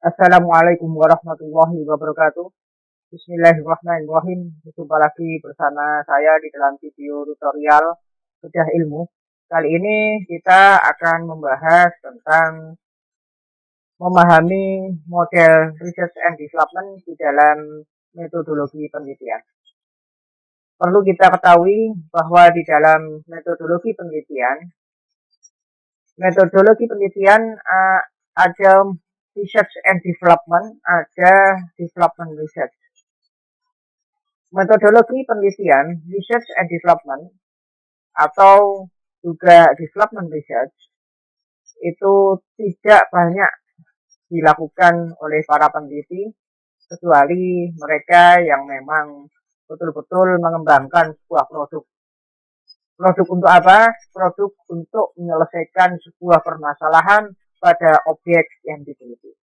Assalamualaikum warahmatullahi wabarakatuh. Bismillahirrahmanirrahim. Jumpa lagi bersama saya di dalam video tutorial bedah ilmu. Kali ini kita akan membahas tentang memahami model research and development di dalam metodologi penelitian. Perlu kita ketahui bahwa di dalam metodologi penelitian ada research and development, ada development research. Metodologi penelitian, research and development, atau juga development research, itu tidak banyak dilakukan oleh para peneliti, kecuali mereka yang memang betul-betul mengembangkan sebuah produk. Produk untuk apa? Produk untuk menyelesaikan sebuah permasalahan pada objek yang diteliti.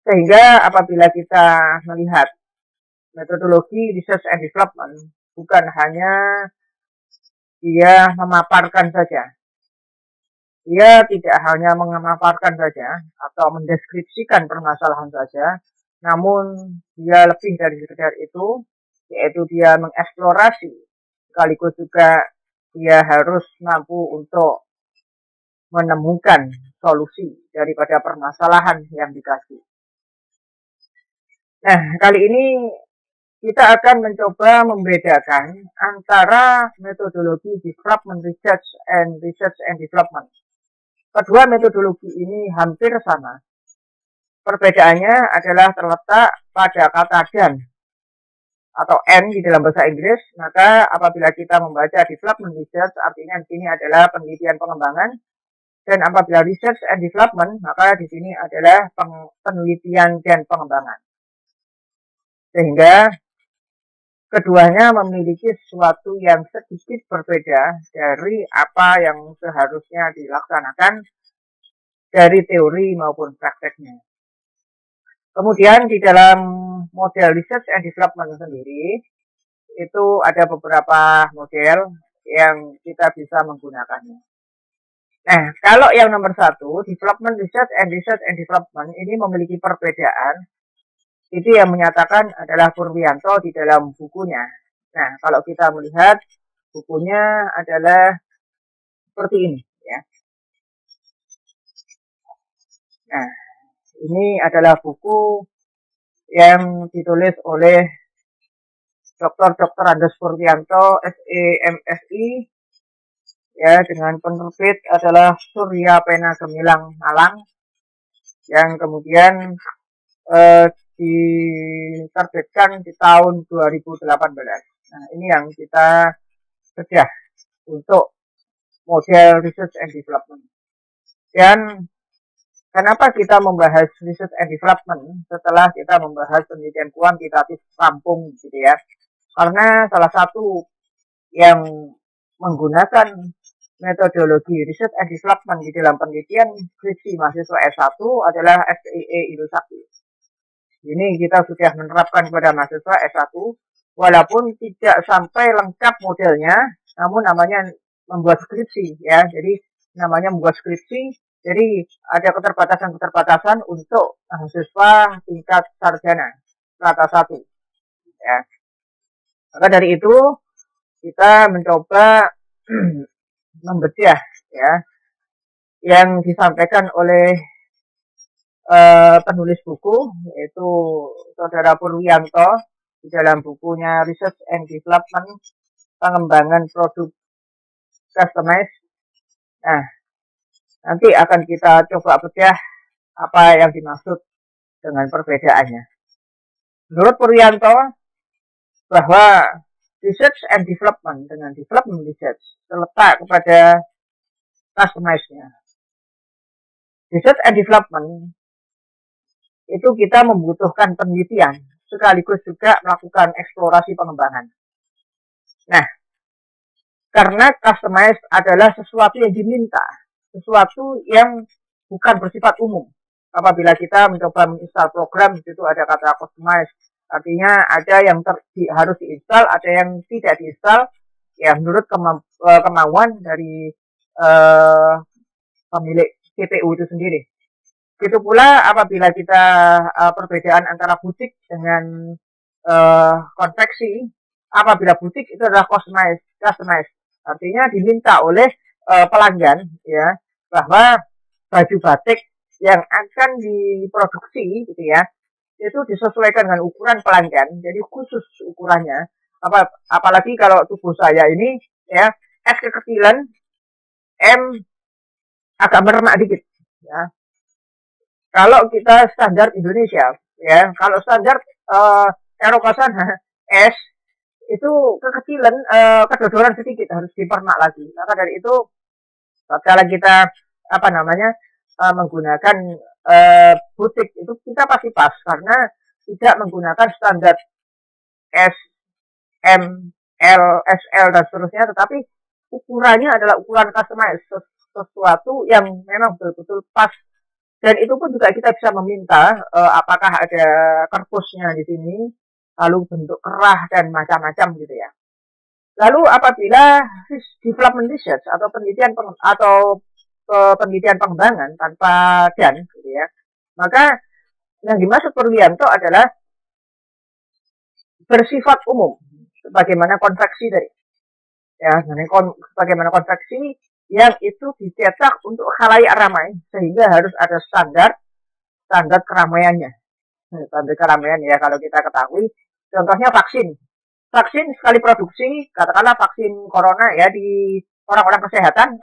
Sehingga apabila kita melihat metodologi research and development, bukan hanya dia memaparkan saja. Dia tidak hanya memaparkan saja atau mendeskripsikan permasalahan saja, namun dia lebih dari sekedar itu, yaitu dia mengeksplorasi, sekaligus juga dia harus mampu untuk menemukan solusi daripada permasalahan yang dikasih. Nah, kali ini kita akan mencoba membedakan antara metodologi development research and development. Kedua metodologi ini hampir sama. Perbedaannya adalah terletak pada kata dan atau and di dalam bahasa Inggris. Maka apabila kita membaca development research, artinya di sini adalah penelitian pengembangan. Dan apabila research and development, maka di sini adalah penelitian dan pengembangan. Sehingga keduanya memiliki sesuatu yang sedikit berbeda dari apa yang seharusnya dilaksanakan dari teori maupun prakteknya. Kemudian di dalam model research and development sendiri, itu ada beberapa model yang kita bisa menggunakannya. Nah, kalau yang nomor satu, development research and development ini memiliki perbedaan. Itu yang menyatakan adalah Purwiyanto di dalam bukunya. Nah, kalau kita melihat bukunya adalah seperti ini, ya. Nah, ini adalah buku yang ditulis oleh Dr. Andes Purwiyanto, SEMSI, ya, dengan penerbit adalah Surya Pena Gemilang Malang, yang kemudian diterbitkan di tahun 2018. Nah, ini yang kita bedah untuk model research and development. Dan kenapa kita membahas research and development setelah kita membahas penelitian kuantitatif rampung, gitu ya? Karena salah satu yang menggunakan metodologi research and development di dalam penelitian skripsi mahasiswa S1 adalah SIE Indosakti. Ini kita sudah menerapkan kepada mahasiswa S1, walaupun tidak sampai lengkap modelnya, namun namanya membuat skripsi, ya. Jadi namanya membuat skripsi, jadi ada keterbatasan-keterbatasan untuk mahasiswa tingkat sarjana rata 1, ya. Maka dari itu kita mencoba membedah, ya, yang disampaikan oleh penulis buku, yaitu Saudara Purwiyanto di dalam bukunya Research and Development, pengembangan produk customized. Nah, nanti akan kita coba bedah apa yang dimaksud dengan perbedaannya. Menurut Purwiyanto, bahwa research and development dengan development research terletak kepada customized-nya. Research and development itu kita membutuhkan penelitian, sekaligus juga melakukan eksplorasi pengembangan. Nah, karena customized adalah sesuatu yang diminta, sesuatu yang bukan bersifat umum. Apabila kita mencoba menginstal program, itu ada kata customized. Artinya ada yang harus diinstal, ada yang tidak diinstal, ya menurut kemauan dari pemilik CPU itu sendiri. Begitu pula apabila kita perbedaan antara butik dengan konveksi, apabila butik itu adalah customized, artinya diminta oleh pelanggan ya bahwa baju batik yang akan diproduksi gitu ya itu disesuaikan dengan ukuran pelanggan, jadi khusus ukurannya. Apalagi kalau tubuh saya ini ya S kekecilan, M agak merenak dikit ya. Kalau kita standar Indonesia, ya, kalau standar Eropa sana S itu kekecilan, kedodoran sedikit harus dipernak lagi. Maka dari itu, kalau kita apa namanya menggunakan butik itu kita pasti pas karena tidak menggunakan standar S, M, L, SL dan seterusnya, tetapi ukurannya adalah ukuran customized, sesuatu yang memang betul-betul pas. Dan itu pun juga kita bisa meminta apakah ada kerpusnya di sini, lalu bentuk kerah dan macam-macam gitu ya. Lalu apabila development research atau penelitian pengembangan tanpa dan gitu ya, maka yang dimaksud Purwianto adalah bersifat umum, sebagaimana konveksi dari ya, sebagaimana konveksi yang itu dicetak untuk khalayak ramai sehingga harus ada standar keramaiannya. Standar keramaian ya kalau kita ketahui, contohnya vaksin sekali produksi, katakanlah vaksin corona ya di orang-orang kesehatan,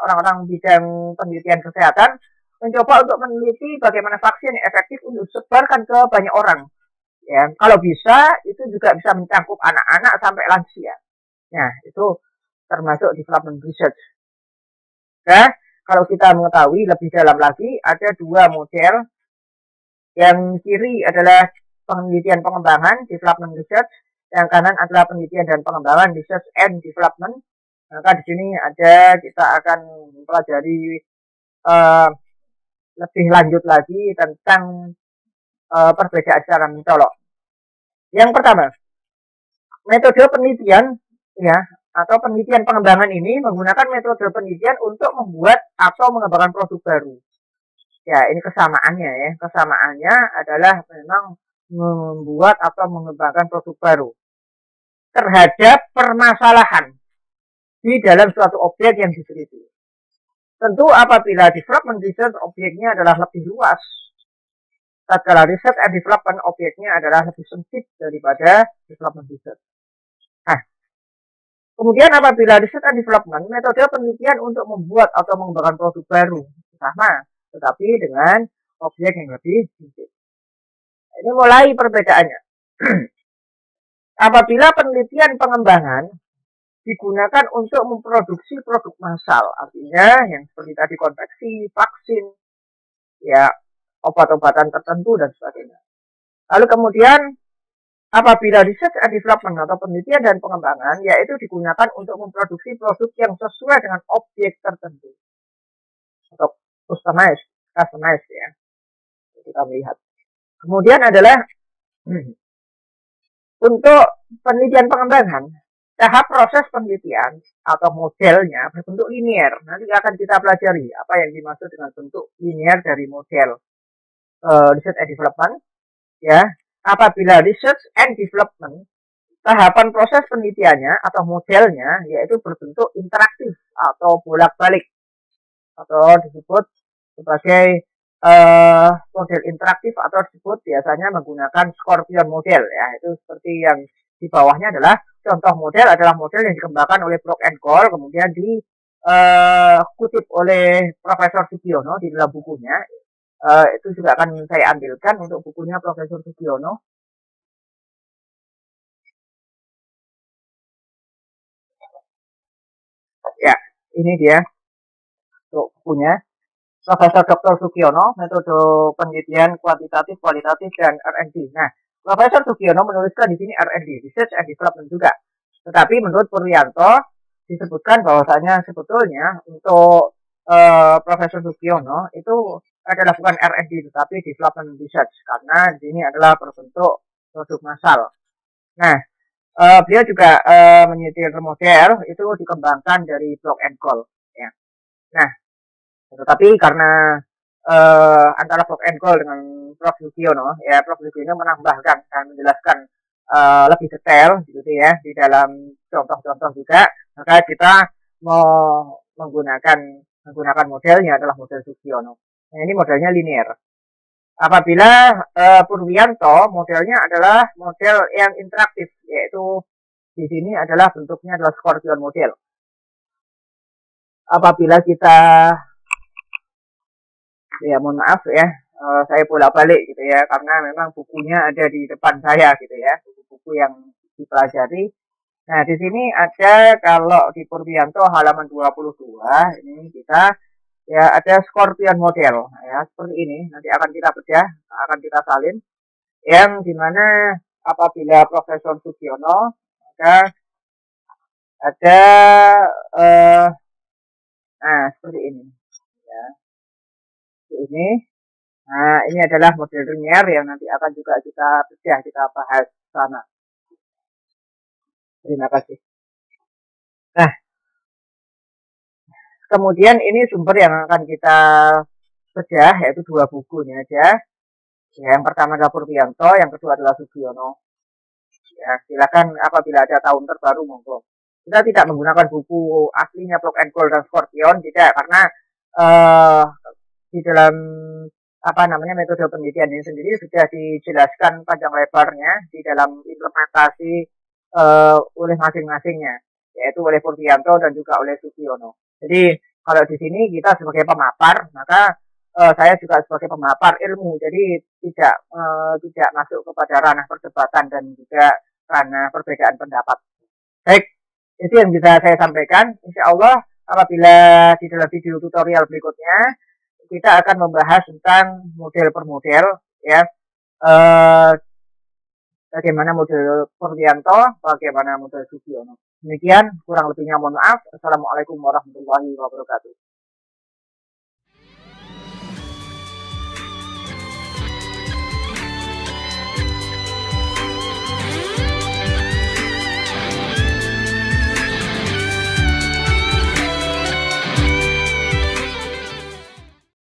orang-orang bidang penelitian kesehatan mencoba untuk meneliti bagaimana vaksin yang efektif untuk disebarkan ke banyak orang. Ya, kalau bisa itu juga bisa mencakup anak-anak sampai lansia. Nah, itu termasuk development research. Nah, kalau kita mengetahui lebih dalam lagi, ada dua model. Yang kiri adalah penelitian pengembangan, development research. Yang kanan adalah penelitian dan pengembangan, research and development. Maka di sini ada kita akan mempelajari lebih lanjut lagi tentang perbedaan secara mencolok. Yang pertama, metode penelitian ya atau penelitian pengembangan ini menggunakan metode penelitian untuk membuat atau mengembangkan produk baru. Ya, ini kesamaannya ya. Kesamaannya adalah memang membuat atau mengembangkan produk baru terhadap permasalahan di dalam suatu objek yang diteliti. Tentu apabila development research objeknya adalah lebih luas, tatkala research and development objeknya adalah lebih sempit daripada development research. Nah, kemudian apabila research and development, metode penelitian untuk membuat atau mengembangkan produk baru sama, tetapi dengan objek yang lebih sempit. Ini mulai perbedaannya. Apabila penelitian pengembangan digunakan untuk memproduksi produk massal, artinya yang seperti tadi konveksi, vaksin, ya obat-obatan tertentu dan sebagainya. Lalu kemudian apabila research and development atau penelitian dan pengembangan, yaitu digunakan untuk memproduksi produk yang sesuai dengan objek tertentu atau customized ya. Kita melihat. Kemudian adalah untuk penelitian pengembangan, tahap proses penelitian atau modelnya berbentuk linear. Nanti akan kita pelajari apa yang dimaksud dengan bentuk linear dari model research and development. Ya, apabila research and development, tahapan proses penelitiannya atau modelnya yaitu berbentuk interaktif atau bolak-balik atau disebut sebagai model interaktif atau disebut biasanya menggunakan Scorpion model ya. Itu seperti yang di bawahnya adalah contoh model adalah model yang dikembangkan oleh Brock and Cole, kemudian dikutip oleh Profesor Sugiono di dalam bukunya. Itu juga akan saya ambilkan untuk bukunya Profesor Sugiono. Ya, ini dia untuk bukunya. Profesor Dr. Sugiono, metode penelitian kuantitatif, kualitatif, dan R&D. Nah, Profesor Sugiono menuliskan di sini R&D, Research and Development juga. Tetapi menurut Purwianto disebutkan bahwasanya sebetulnya untuk Profesor Sugiono itu adalah bukan R&D tetapi Development Research karena di sini adalah berbentuk produk massal. Nah, beliau juga menyetir model itu dikembangkan dari Brock and Cole. Ya. Nah, tetapi karena antara Prof. Engkol dengan Prof. Sugiono. Ya, Prof. Sugiono menambahkan dan menjelaskan lebih detail gitu ya di dalam contoh-contoh juga. Maka kita mau menggunakan modelnya adalah model Sugiono. Nah, ini modelnya linear. Apabila Purwianto modelnya adalah model yang interaktif, yaitu di sini adalah bentuknya adalah Scorpion model. Apabila kita, ya mohon maaf ya, saya bolak-balik gitu ya, karena memang bukunya ada di depan saya gitu ya, buku-buku yang dipelajari. Nah, di sini ada kalau di Purwianto halaman 22, ini kita ya ada Scorpion model ya, seperti ini. Nanti akan kita bedah, akan kita salin yang dimana apabila Profesor Sugiono maka ada nah seperti ini ya, seperti ini. Nah, ini adalah model linear yang nanti akan juga kita bedah, kita bahas sana. Terima kasih. Nah, kemudian ini sumber yang akan kita bedah, yaitu dua bukunya aja. Ya, yang pertama adalah Purwianto, yang kedua adalah Sugiono. Ya, silakan apabila ada tahun terbaru monggo. Kita tidak menggunakan buku aslinya Prof. Engkol dan Scorpion, tidak, karena di dalam apa namanya metode penelitian ini sendiri sudah dijelaskan panjang lebarnya di dalam implementasi oleh masing-masingnya, yaitu oleh Purwianto dan juga oleh Sugiono. Jadi kalau di sini kita sebagai pemapar, maka saya juga sebagai pemapar ilmu, jadi tidak masuk kepada ranah perdebatan dan juga ranah perbedaan pendapat. Baik, itu yang bisa saya sampaikan. Insya Allah apabila di dalam video tutorial berikutnya kita akan membahas tentang model per model ya, bagaimana model Purwianto, bagaimana model Sugiono. Demikian, kurang lebihnya mohon maaf. Assalamualaikum warahmatullahi wabarakatuh.